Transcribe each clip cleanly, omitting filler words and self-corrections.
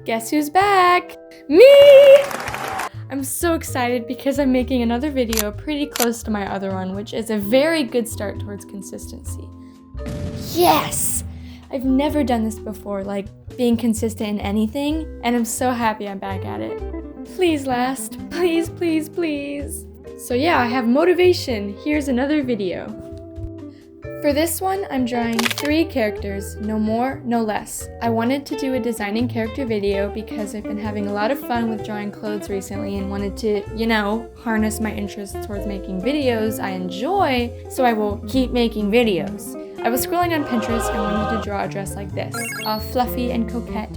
Guess who's back? Me! I'm so excited because I'm making another video pretty close to my other one, which is a very good start towards consistency. Yes! I've never done this before, like being consistent in anything, and I'm so happy I'm back at it. Please last. Please, please, please. So yeah, I have motivation. Here's another video. For this one, I'm drawing 3 characters, no more, no less. I wanted to do a designing character video because I've been having a lot of fun with drawing clothes recently and wanted to, harness my interest towards making videos I enjoy, so I will keep making videos. I was scrolling on Pinterest and wanted to draw a dress like this, all fluffy and coquette.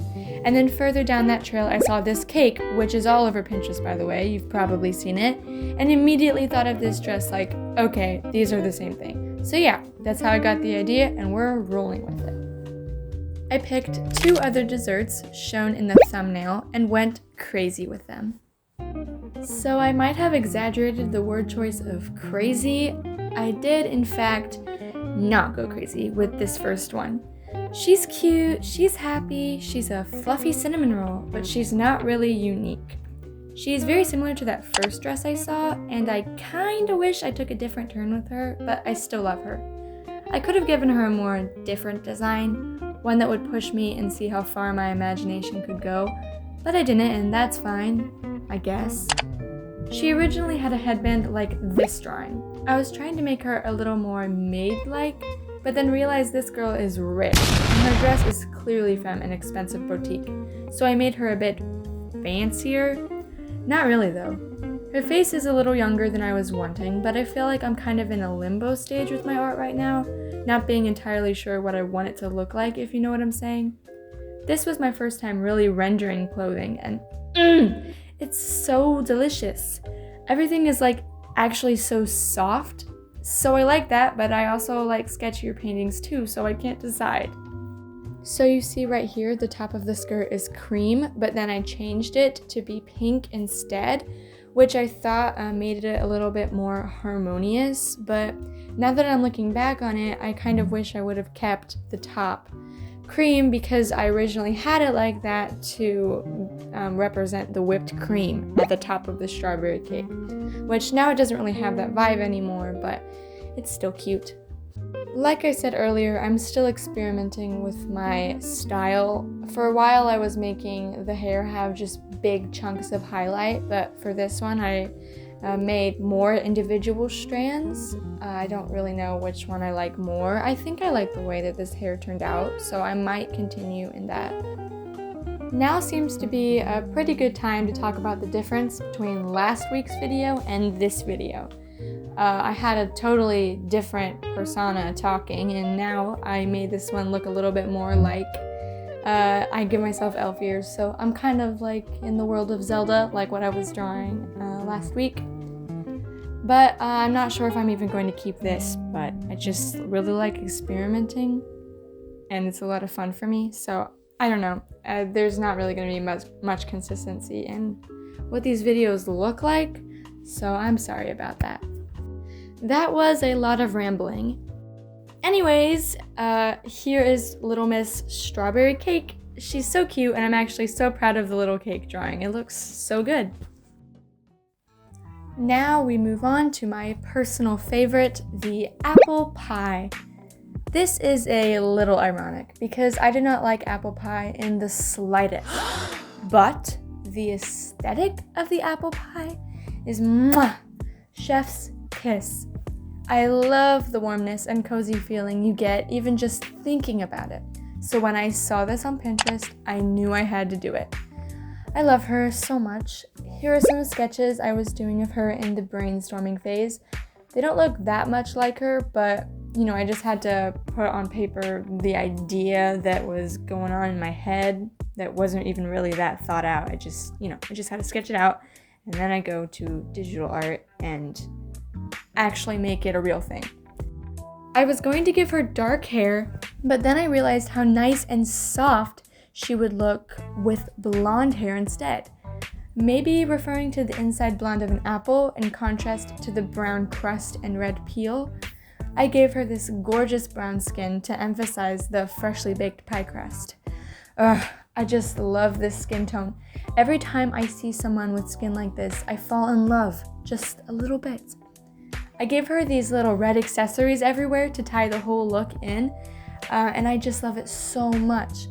And then further down that trail, I saw this cake, which is all over Pinterest, by the way, you've probably seen it, and immediately thought of this dress like, okay, these are the same thing. So yeah, that's how I got the idea, and we're rolling with it. I picked 2 other desserts shown in the thumbnail and went crazy with them. So I might have exaggerated the word choice of crazy. I did, in fact, not go crazy with this first one. She's cute, she's happy, she's a fluffy cinnamon roll, but she's not really unique. She's very similar to that first dress I saw, and I kinda wish I took a different turn with her, but I still love her. I could have given her a more different design, one that would push me and see how far my imagination could go, but I didn't, and that's fine, I guess. She originally had a headband like this drawing. I was trying to make her a little more maid-like, but then realized this girl is rich, and her dress is clearly from an expensive boutique, so I made her a bit fancier. Not really though. Her face is a little younger than I was wanting, but I feel like I'm kind of in a limbo stage with my art right now, not being entirely sure what I want it to look like, if you know what I'm saying. This was my first time really rendering clothing, and it's so delicious. Everything is like actually so soft, so I like that, but I also like sketchier paintings too, so I can't decide. So you see right here, the top of the skirt is cream, but then I changed it to be pink instead, which I thought made it a little bit more harmonious, but now that I'm looking back on it, I kind of wish I would have kept the top cream because I originally had it like that to represent the whipped cream at the top of the strawberry cake, which now it doesn't really have that vibe anymore, but it's still cute. Like I said earlier, I'm still experimenting with my style. For a while I was making the hair have just big chunks of highlight, but for this one I made more individual strands. I don't really know which one I like more. I think I like the way that this hair turned out, so I might continue in that. Now seems to be a pretty good time to talk about the difference between last week's video and this video. I had a totally different persona talking, and now I made this one look a little bit more like I give myself elf ears, so I'm kind of like in the world of Zelda, like what I was drawing last week. But I'm not sure if I'm even going to keep this, but I just really like experimenting, and it's a lot of fun for me, so I don't know. There's not really going to be much consistency in what these videos look like, so I'm sorry about that. That was a lot of rambling. Anyways, here is Little Miss Strawberry Cake. She's so cute, and I'm actually so proud of the little cake drawing. It looks so good. Now we move on to my personal favorite, the apple pie. This is a little ironic because I do not like apple pie in the slightest, but the aesthetic of the apple pie is mwah, chef's kiss. I love the warmness and cozy feeling you get even just thinking about it. So when I saw this on Pinterest, I knew I had to do it. I love her so much. Here are some sketches I was doing of her in the brainstorming phase. They don't look that much like her, but I just had to put on paper the idea that was going on in my head that wasn't even really that thought out. I just had to sketch it out, and then I go to digital art and actually make it a real thing. I was going to give her dark hair, but then I realized how nice and soft she would look with blonde hair instead. Maybe referring to the inside blonde of an apple in contrast to the brown crust and red peel. I gave her this gorgeous brown skin to emphasize the freshly baked pie crust. I just love this skin tone. Every time I see someone with skin like this, I fall in love just a little bit. I gave her these little red accessories everywhere to tie the whole look in, and I just love it so much.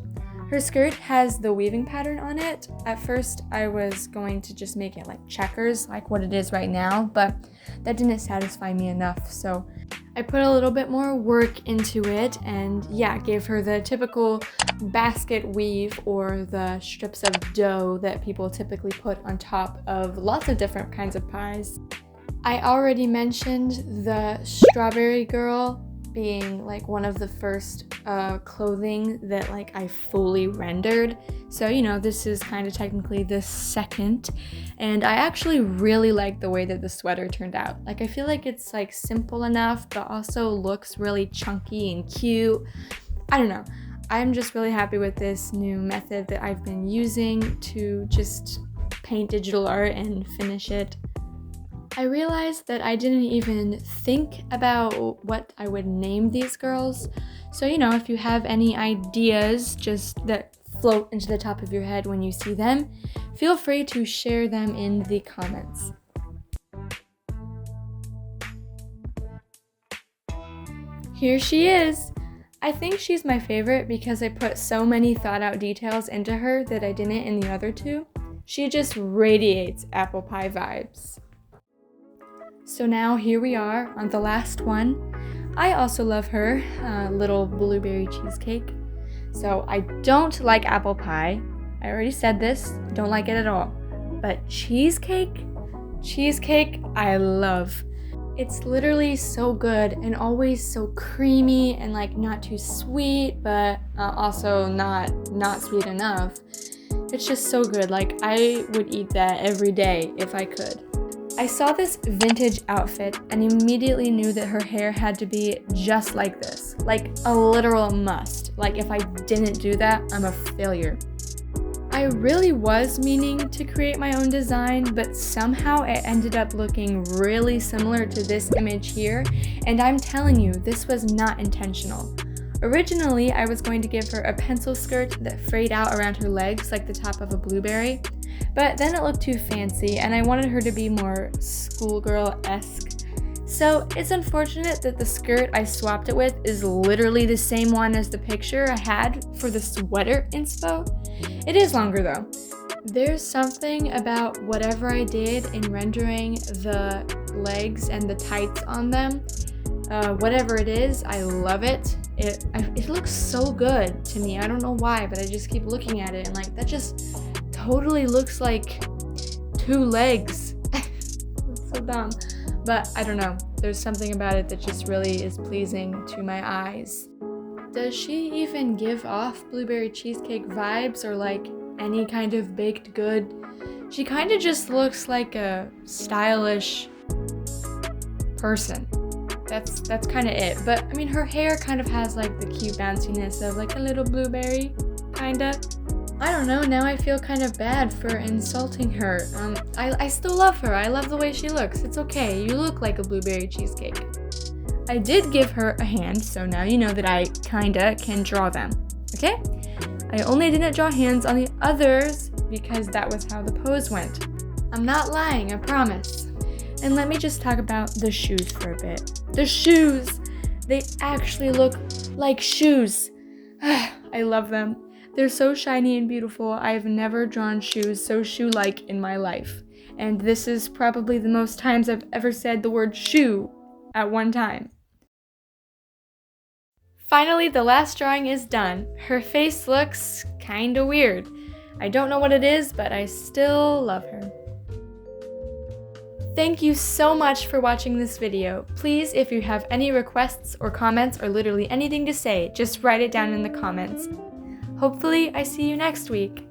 Her skirt has the weaving pattern on it. At first, I was going to just make it like checkers, like what it is right now, but that didn't satisfy me enough, so I put a little bit more work into it and yeah, gave her the typical basket weave or the strips of dough that people typically put on top of lots of different kinds of pies. I already mentioned the strawberry girl being like one of the first clothing that like I fully rendered. So, you know, this is kind of technically the second. And I actually really like the way that the sweater turned out. Like, I feel like it's like simple enough, but also looks really chunky and cute. I don't know. I'm just really happy with this new method that I've been using to just paint digital art and finish it. I realized that I didn't even think about what I would name these girls. So, you know, if you have any ideas just that float into the top of your head when you see them, feel free to share them in the comments. Here she is! I think she's my favorite because I put so many thought out details into her that I didn't in the other two. She just radiates apple pie vibes. So now here we are on the last one. I also love her, little blueberry cheesecake. So I don't like apple pie. I already said this, don't like it at all. But cheesecake, I love. It's literally so good and always so creamy and like not too sweet, but also not sweet enough. It's just so good. Like I would eat that every day if I could. I saw this vintage outfit and immediately knew that her hair had to be just like this, like a literal must. Like if I didn't do that, I'm a failure. I really was meaning to create my own design, but somehow it ended up looking really similar to this image here, and I'm telling you, this was not intentional. Originally, I was going to give her a pencil skirt that frayed out around her legs like the top of a blueberry, but then it looked too fancy and I wanted her to be more schoolgirl-esque. So it's unfortunate that the skirt I swapped it with is literally the same one as the picture I had for the sweater inspo. It is longer though. There's something about whatever I did in rendering the legs and the tights on them. Whatever it is, I love it. It looks so good to me. I don't know why, but I just keep looking at it and like, that just totally looks like two legs. It's so dumb. But I don't know. There's something about it that just really is pleasing to my eyes. Does she even give off blueberry cheesecake vibes or like any kind of baked good? She kind of just looks like a stylish person. That's kind of it. But I mean, her hair kind of has like the cute bounciness of like a little blueberry, kinda. I don't know, now I feel kind of bad for insulting her. I still love her. I love the way she looks. It's okay. You look like a blueberry cheesecake. I did give her a hand, so now you know that I kinda can draw them, okay? I only didn't draw hands on the others because that was how the pose went. I'm not lying, I promise. And let me just talk about the shoes for a bit. The shoes! They actually look like shoes. I love them. They're so shiny and beautiful. I've never drawn shoes so shoe-like in my life. And this is probably the most times I've ever said the word shoe at one time. Finally, the last drawing is done. Her face looks kinda weird. I don't know what it is, but I still love her. Thank you so much for watching this video. Please, if you have any requests or comments or literally anything to say, just write it down in the comments. Hopefully, I see you next week.